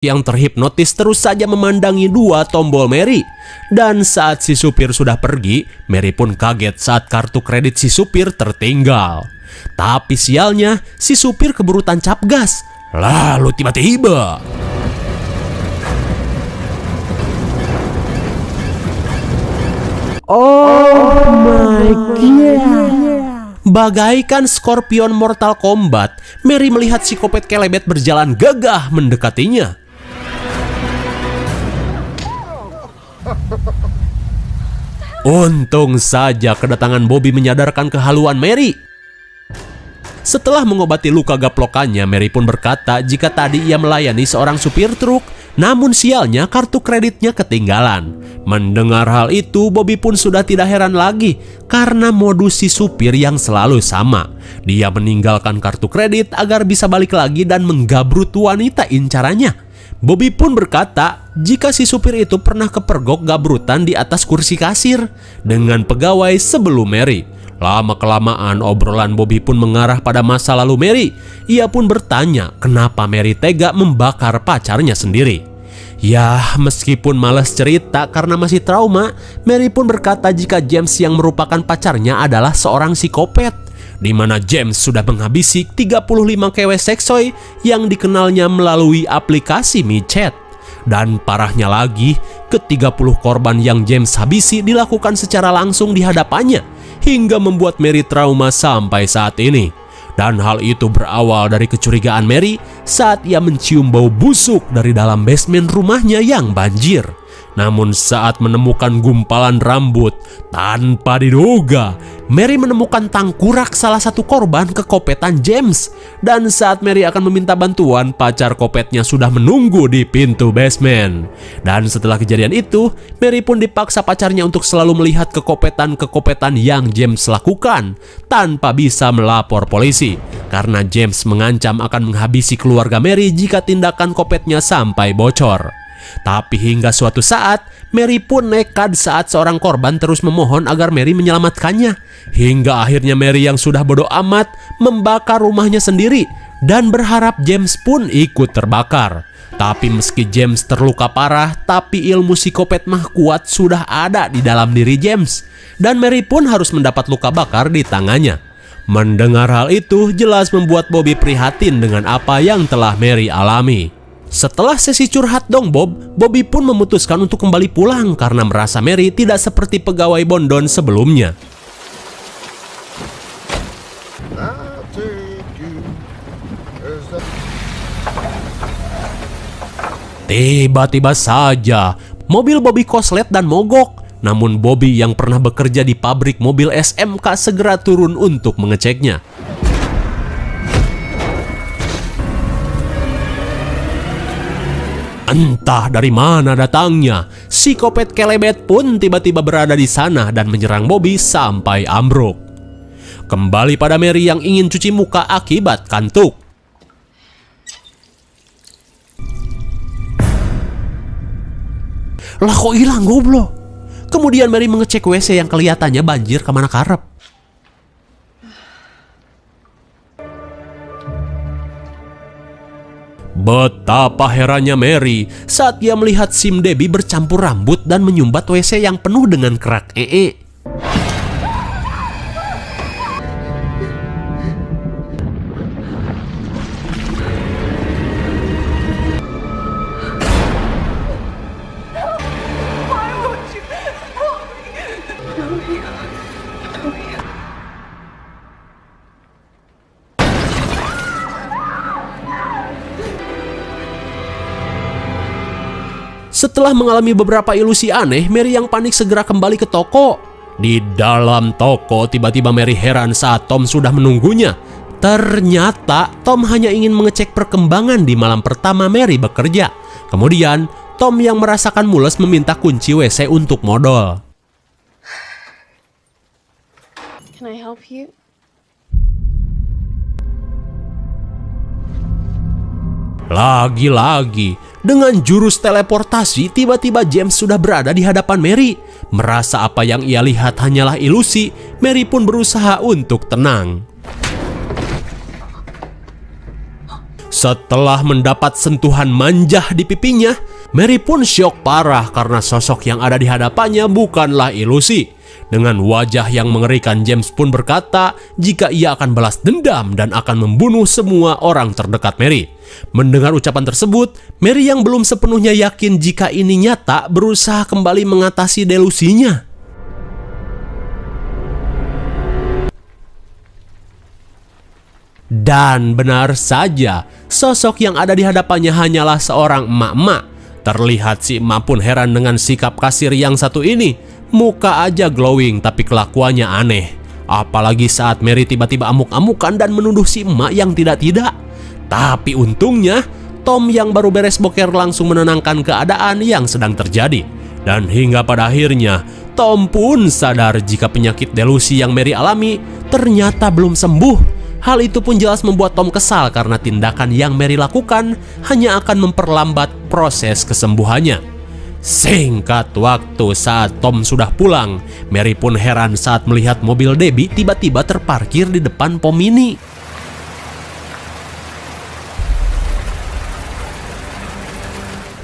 yang terhipnotis terus saja memandangi dua tombol Mary. Dan saat si supir sudah pergi, Mary pun kaget saat kartu kredit si supir tertinggal. Tapi sialnya, si supir keburu tancap gas. Lalu tiba-tiba Oh my god. bagaikan Scorpion Mortal Kombat, Mary melihat psikopat kelebet berjalan gagah mendekatinya. Untung saja kedatangan Bobby menyadarkan kehaluan Mary. Setelah mengobati luka gaplokannya, Mary pun berkata jika tadi ia melayani seorang supir truk, namun sialnya kartu kreditnya ketinggalan. Mendengar hal itu, Bobby pun sudah tidak heran lagi karena modus si supir yang selalu sama. Dia meninggalkan kartu kredit agar bisa balik lagi dan menggabrut wanita incarannya. Bobby pun berkata jika si supir itu pernah kepergok gabrutan di atas kursi kasir dengan pegawai sebelum Mary. Lama-kelamaan obrolan Bobby pun mengarah pada masa lalu Mary. Ia pun bertanya kenapa Mary tega membakar pacarnya sendiri. Ya, meskipun malas cerita karena masih trauma, Mary pun berkata jika James yang merupakan pacarnya adalah seorang psikopat, di mana James sudah menghabisi 35 cewek seksoy yang dikenalnya melalui aplikasi micet. Dan parahnya lagi, ke-30 korban yang James habisi dilakukan secara langsung di hadapannya, hingga membuat Mary trauma sampai saat ini. Dan hal itu berawal dari kecurigaan Mary saat ia mencium bau busuk dari dalam basement rumahnya yang banjir. Namun saat menemukan gumpalan rambut, tanpa diduga, Mary menemukan tangkurak salah satu korban kekopetan James. Dan saat Mary akan meminta bantuan, pacar kopetnya sudah menunggu di pintu basement. Dan setelah kejadian itu, Mary pun dipaksa pacarnya untuk selalu melihat kekopetan-kekopetan yang James lakukan tanpa bisa melapor polisi. Karena James mengancam akan menghabisi keluarga Mary jika tindakan kopetnya sampai bocor. Tapi hingga suatu saat, Mary pun nekat saat seorang korban terus memohon agar Mary menyelamatkannya. Hingga akhirnya Mary yang sudah bodoh amat membakar rumahnya sendiri dan berharap James pun ikut terbakar. Tapi meski James terluka parah, tapi ilmu psikopat mah kuat sudah ada di dalam diri James. Dan Mary pun harus mendapat luka bakar di tangannya. Mendengar hal itu jelas membuat Bobby prihatin dengan apa yang telah Mary alami. Setelah sesi curhat dong Bobby pun memutuskan untuk kembali pulang karena merasa Mary tidak seperti pegawai Bondon sebelumnya. Tiba-tiba saja mobil Bobby koslet dan mogok. Namun Bobby yang pernah bekerja di pabrik mobil SMK segera turun untuk mengeceknya. Entah dari mana datangnya, psikopat kelebet pun tiba-tiba berada di sana dan menyerang Bobby sampai ambruk. Kembali pada Mary yang ingin cuci muka akibat kantuk. Lah kok hilang goblok? Kemudian Mary mengecek WC yang kelihatannya banjir kemana karep. Betapa herannya Mary saat ia melihat Sim Debbie bercampur rambut dan menyumbat WC yang penuh dengan kerak ee. Setelah mengalami beberapa ilusi aneh, Mary yang panik segera kembali ke toko. Di dalam toko, tiba-tiba Mary heran saat Tom sudah menunggunya. Ternyata Tom hanya ingin mengecek perkembangan di malam pertama Mary bekerja. Kemudian, Tom yang merasakan mules meminta kunci WC untuk modal. Can I help you? Lagi-lagi, dengan jurus teleportasi, tiba-tiba James sudah berada di hadapan Mary. Merasa apa yang ia lihat hanyalah ilusi, Mary pun berusaha untuk tenang. Setelah mendapat sentuhan manja di pipinya, Mary pun syok parah karena sosok yang ada di hadapannya bukanlah ilusi. Dengan wajah yang mengerikan, James pun berkata jika ia akan balas dendam dan akan membunuh semua orang terdekat Mary. Mendengar ucapan tersebut, Mary yang belum sepenuhnya yakin jika ini nyata berusaha kembali mengatasi delusinya. Dan benar saja, sosok yang ada di hadapannya hanyalah seorang emak-emak. Terlihat si emak pun heran dengan sikap kasir yang satu ini. Muka aja glowing tapi kelakuannya aneh. Apalagi saat Mary tiba-tiba amuk-amukan dan menuduh si emak yang tidak-tidak. Tapi untungnya, Tom yang baru beres boker langsung menenangkan keadaan yang sedang terjadi. Dan hingga pada akhirnya, Tom pun sadar jika penyakit delusi yang Mary alami ternyata belum sembuh. Hal itu pun jelas membuat Tom kesal karena tindakan yang Mary lakukan hanya akan memperlambat proses kesembuhannya. Singkat waktu saat Tom sudah pulang, Mary pun heran saat melihat mobil Debbie tiba-tiba terparkir di depan pom mini.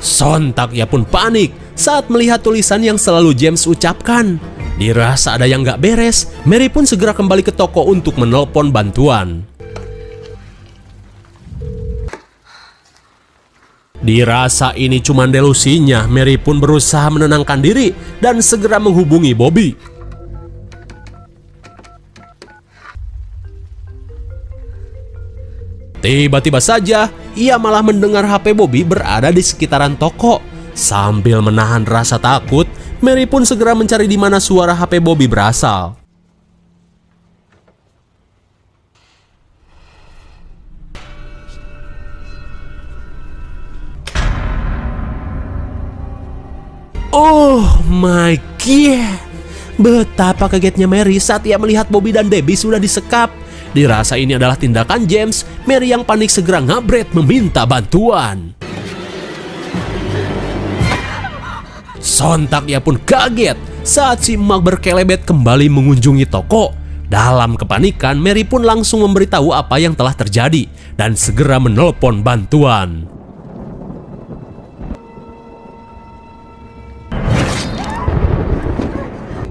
Sontak ia pun panik saat melihat tulisan yang selalu James ucapkan. Dirasa ada yang gak beres, Mary pun segera kembali ke toko untuk menelpon bantuan. Dirasa ini cuma delusinya, Mary pun berusaha menenangkan diri dan segera menghubungi Bobby. Tiba-tiba saja, ia malah mendengar HP Bobby berada di sekitaran toko. Sambil menahan rasa takut, Mary pun segera mencari di mana suara HP Bobby berasal. Oh my god! Betapa kagetnya Mary saat ia melihat Bobby dan Debbie sudah disekap. Dirasa ini adalah tindakan James, Mary yang panik segera ngabret meminta bantuan. Sontak ia pun kaget saat si emak berkelebet kembali mengunjungi toko. Dalam kepanikan, Mary pun langsung memberitahu apa yang telah terjadi dan segera menelpon bantuan.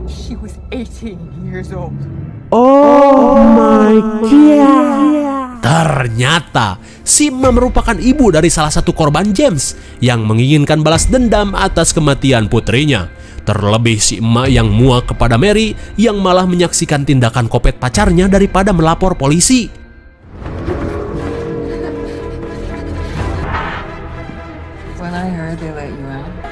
She was 18 years old. Oh my god. Ternyata si emak merupakan ibu dari salah satu korban James yang menginginkan balas dendam atas kematian putrinya. Terlebih si emak yang muak kepada Mary yang malah menyaksikan tindakan kopet pacarnya daripada melapor polisi. When I heard they let you out.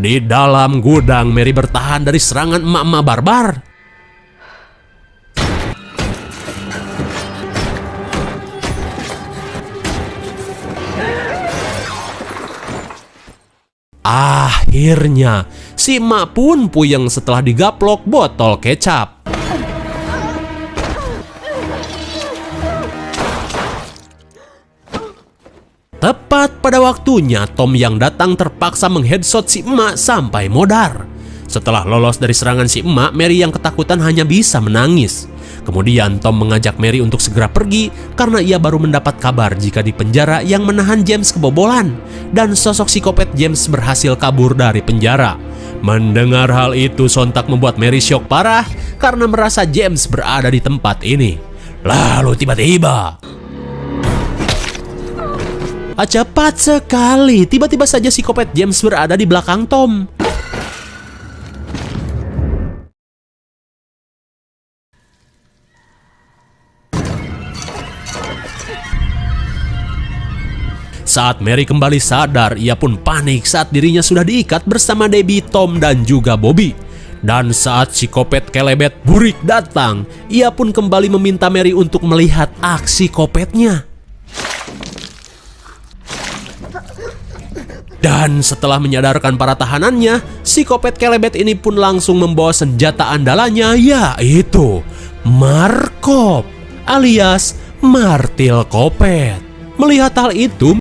Di dalam gudang, Mary bertahan dari serangan emak-emak barbar. Akhirnya, si emak pun puyeng setelah digaplok botol kecap. Tepat pada waktunya, Tom yang datang terpaksa mengheadshot si emak sampai modar. Setelah lolos dari serangan si emak, Mary yang ketakutan hanya bisa menangis. Kemudian Tom mengajak Mary untuk segera pergi karena ia baru mendapat kabar jika di penjara yang menahan James kebobolan dan sosok psikopat James berhasil kabur dari penjara. Mendengar hal itu sontak membuat Mary syok parah karena merasa James berada di tempat ini. Lalu tiba-tiba cepat sekali, tiba-tiba saja psikopat James berada di belakang Tom. Saat Mary kembali sadar, ia pun panik saat dirinya sudah diikat bersama Debbie, Tom, dan juga Bobby. Dan saat psikopat kelebet burik datang, ia pun kembali meminta Mary untuk melihat aksi kopetnya. Dan setelah menyadarkan para tahanannya, psikopat kelebet ini pun langsung membawa senjata andalannya, yaitu Markov alias Martil Kopet. Melihat hal itu,